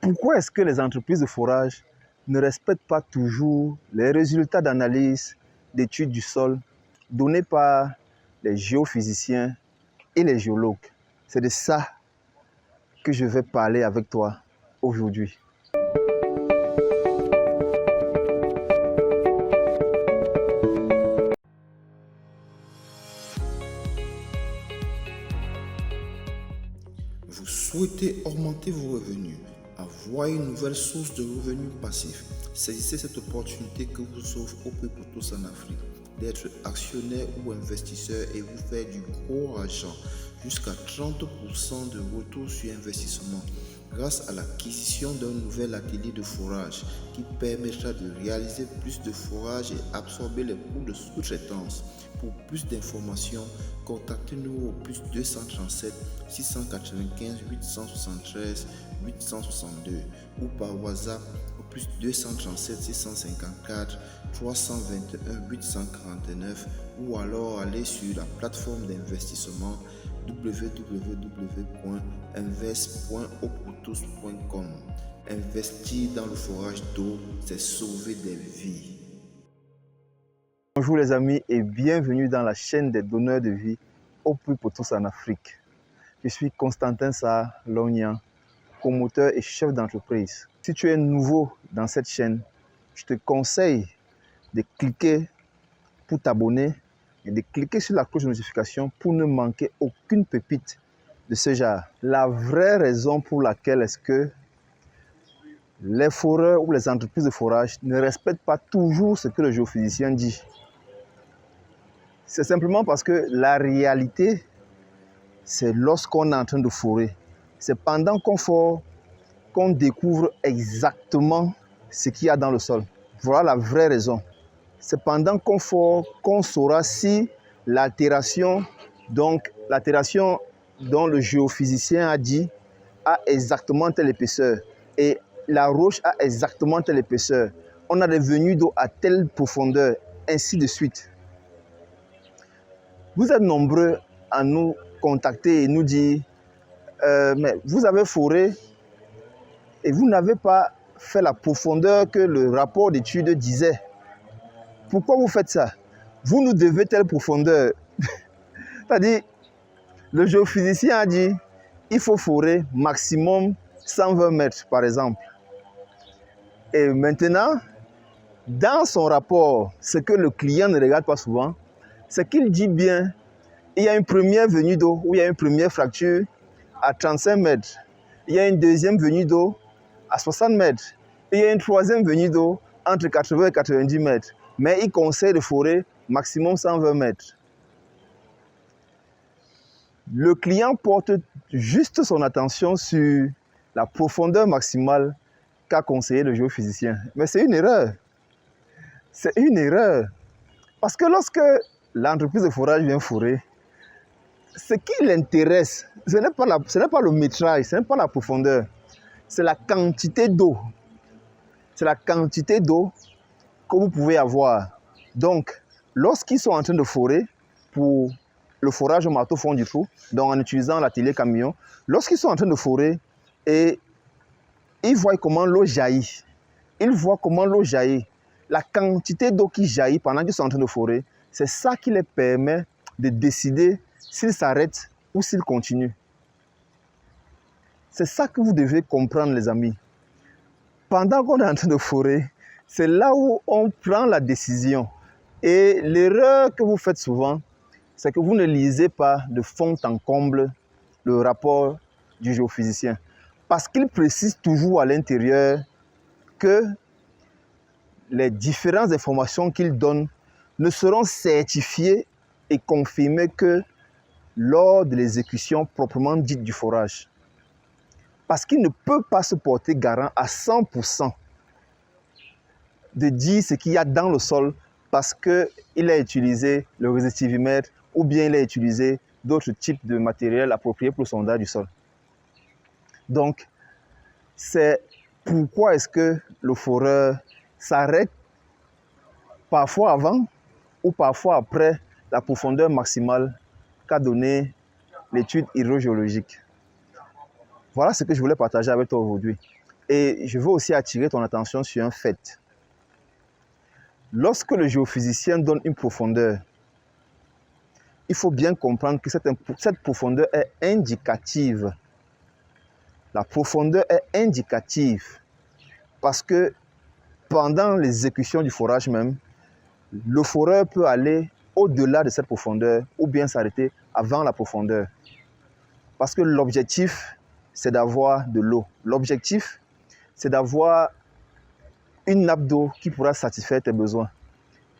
pourquoi est-ce que les entreprises de forage ne respectent pas toujours les résultats d'analyse d'études du sol donnés par les géophysiciens et les géologues? C'est de ça que je vais parler avec toi aujourd'hui. Vous souhaitez augmenter vos revenus, avoir une nouvelle source de revenus passifs. Saisissez cette opportunité que vous offre OP pour tous en Afrique d'être actionnaire ou investisseur et vous faire du gros argent, jusqu'à 30% de retour sur investissement grâce à l'acquisition d'un nouvel atelier de forage qui permettra de réaliser plus de forage et absorber les coûts de sous-traitance. Pour plus d'informations, contactez-nous au plus 237 695 873 862 ou par WhatsApp au plus 237 654 321 849 ou alors aller sur la plateforme d'investissement www.invest.optous.com. Investir dans le forage d'eau, c'est sauver des vies. Bonjour les amis et bienvenue dans la chaîne des donneurs de vie OP pour tous en Afrique. Je suis Constantin Sarr Lognan, promoteur et chef d'entreprise. Si tu es nouveau dans cette chaîne, je te conseille de cliquer pour t'abonner et de cliquer sur la cloche de notification pour ne manquer aucune pépite de ce genre. La vraie raison pour laquelle est-ce que les foreurs ou les entreprises de forage ne respectent pas toujours ce que le géophysicien dit, c'est simplement parce que la réalité, c'est lorsqu'on est en train de forer. C'est pendant qu'on fore qu'on découvre exactement ce qu'il y a dans le sol. Voilà la vraie raison. C'est pendant qu'on fore qu'on saura si l'altération dont le géophysicien a dit a exactement telle épaisseur et la roche a exactement telle épaisseur. On a des venues d'eau à telle profondeur, ainsi de suite. Vous êtes nombreux à nous contacter et nous dire mais vous avez foré et vous n'avez pas fait la profondeur que le rapport d'étude disait. Pourquoi vous faites ça? Vous nous devez telle profondeur. C'est-à-dire, le géophysicien a dit il faut forer maximum 120 mètres par exemple. Et maintenant, dans son rapport, ce que le client ne regarde pas souvent, c'est qu'il dit bien, il y a une première venue d'eau, ou il y a une première fracture à 35 mètres. Il y a une deuxième venue d'eau à 60 mètres. Et il y a une troisième venue d'eau entre 80 et 90 mètres. Mais il conseille de forer maximum 120 mètres. Le client porte juste son attention sur la profondeur maximale qu'a conseillé le géophysicien. Mais c'est une erreur. C'est une erreur. Parce que lorsque l'entreprise de forage vient forer, ce qui l'intéresse, ce n'est pas le métrage, ce n'est pas la profondeur, c'est la quantité d'eau. C'est la quantité d'eau que vous pouvez avoir. Donc, lorsqu'ils sont en train de forer pour le forage au marteau fond du trou, donc en utilisant l'atelier camion, lorsqu'ils sont en train de forer et ils voient comment l'eau jaillit, la quantité d'eau qui jaillit pendant qu'ils sont en train de forer, c'est ça qui les permet de décider s'ils s'arrêtent ou s'ils continuent. C'est ça que vous devez comprendre, les amis. Pendant qu'on est en train de forer, c'est là où on prend la décision. Et l'erreur que vous faites souvent, c'est que vous ne lisez pas de fond en comble le rapport du géophysicien. Parce qu'il précise toujours à l'intérieur que les différentes informations qu'il donne ne seront certifiées et confirmées que lors de l'exécution proprement dite du forage. Parce qu'il ne peut pas se porter garant à 100% de dire ce qu'il y a dans le sol parce qu'il a utilisé le résistivimètre ou bien il a utilisé d'autres types de matériel appropriés pour le sondage du sol. Donc, c'est pourquoi est-ce que le foreur s'arrête parfois avant ou parfois après la profondeur maximale qu'a donné l'étude hydrogéologique. Voilà ce que je voulais partager avec toi aujourd'hui. Et je veux aussi attirer ton attention sur un fait. Lorsque le géophysicien donne une profondeur, il faut bien comprendre que cette profondeur est indicative. La profondeur est indicative parce que pendant l'exécution du forage même, le foreur peut aller au-delà de cette profondeur ou bien s'arrêter avant la profondeur. Parce que l'objectif, c'est d'avoir de l'eau. L'objectif, c'est d'avoir une nappe d'eau qui pourra satisfaire tes besoins.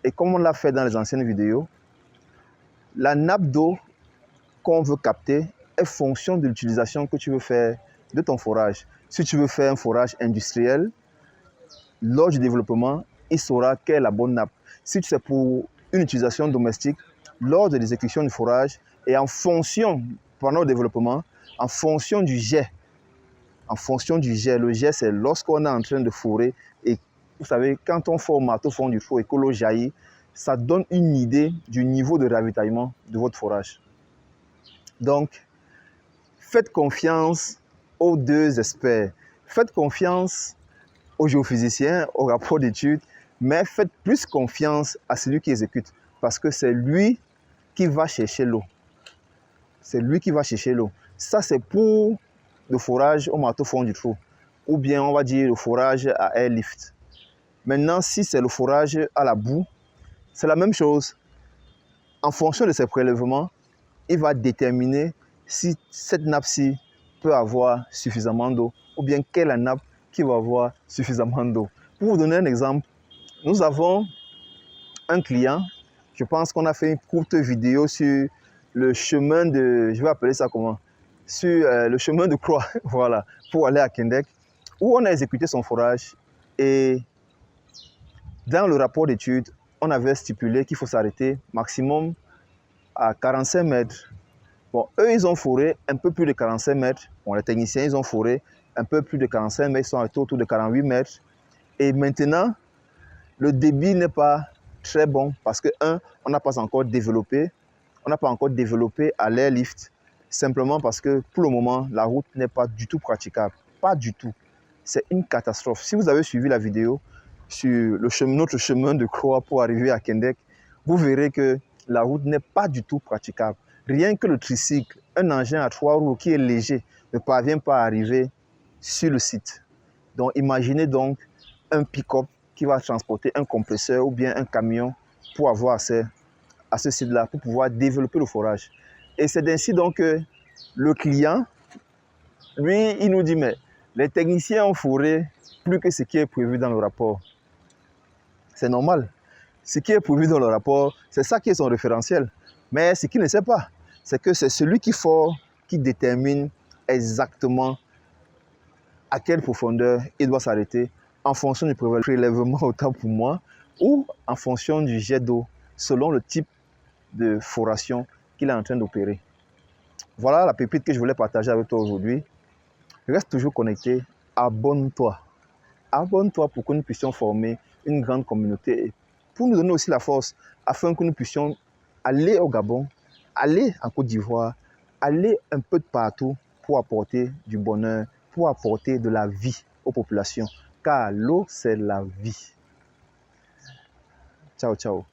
Et comme on l'a fait dans les anciennes vidéos, la nappe d'eau qu'on veut capter est fonction de l'utilisation que tu veux faire de ton forage. Si tu veux faire un forage industriel, lors du développement, il saura quelle est la bonne nappe. Si c'est pour une utilisation domestique, lors de l'exécution du forage et en fonction, pendant le développement, en fonction du jet. Le jet, c'est lorsqu'on est en train de forer et vous savez, quand on fore au marteau fond du four et que l'eau jaillit, ça donne une idée du niveau de ravitaillement de votre forage. Donc, faites confiance aux deux experts. Faites confiance aux géophysiciens, au rapport d'études, mais faites plus confiance à celui qui exécute parce que c'est lui qui va chercher l'eau. C'est lui qui va chercher l'eau. Ça, c'est pour le forage au marteau fond du trou ou bien on va dire le forage à airlift. Maintenant, si c'est le forage à la boue, c'est la même chose. En fonction de ses prélèvements, il va déterminer si cette nappe-ci peut avoir suffisamment d'eau ou bien quelle est la nappe qui va avoir suffisamment d'eau. Pour vous donner un exemple, nous avons un client, je pense qu'on a fait une courte vidéo sur le chemin de, je vais appeler ça comment, sur le chemin de croix, voilà, pour aller à Kendek, où on a exécuté son forage et dans le rapport d'études, on avait stipulé qu'il faut s'arrêter maximum à 45 mètres. Bon, eux, ils ont foré un peu plus de 45 mètres. Bon, les techniciens, ils ont foré un peu plus de 45 mètres, ils sont arrêtés autour de 48 mètres. Et maintenant, le débit n'est pas très bon parce que, on n'a pas encore développé à l'airlift, simplement parce que pour le moment, la route n'est pas du tout praticable. Pas du tout. C'est une catastrophe. Si vous avez suivi la vidéo sur notre chemin de croix pour arriver à Kendek, vous verrez que la route n'est pas du tout praticable. Rien que le tricycle, un engin à 3 roues qui est léger, ne parvient pas à arriver sur le site. Donc imaginez donc un pick-up qui va transporter un compresseur ou bien un camion pour avoir accès à ce site-là, pour pouvoir développer le forage. Et c'est ainsi donc que le client, lui, il nous dit, mais les techniciens ont foré plus que ce qui est prévu dans le rapport. C'est normal. Ce qui est prévu dans le rapport, c'est ça qui est son référentiel. Mais ce qu'il ne sait pas, c'est que c'est celui qui fore qui détermine exactement à quelle profondeur il doit s'arrêter en fonction du prélèvement autant pour moi ou en fonction du jet d'eau selon le type de foration qu'il est en train d'opérer. Voilà la pépite que je voulais partager avec toi aujourd'hui. Reste toujours connecté, abonne-toi. Abonne-toi pour que nous puissions former une grande communauté et pour nous donner aussi la force afin que nous puissions aller au Gabon, aller en Côte d'Ivoire, aller un peu de partout pour apporter du bonheur, pour apporter de la vie aux populations. Car l'eau, c'est la vie. Ciao, ciao.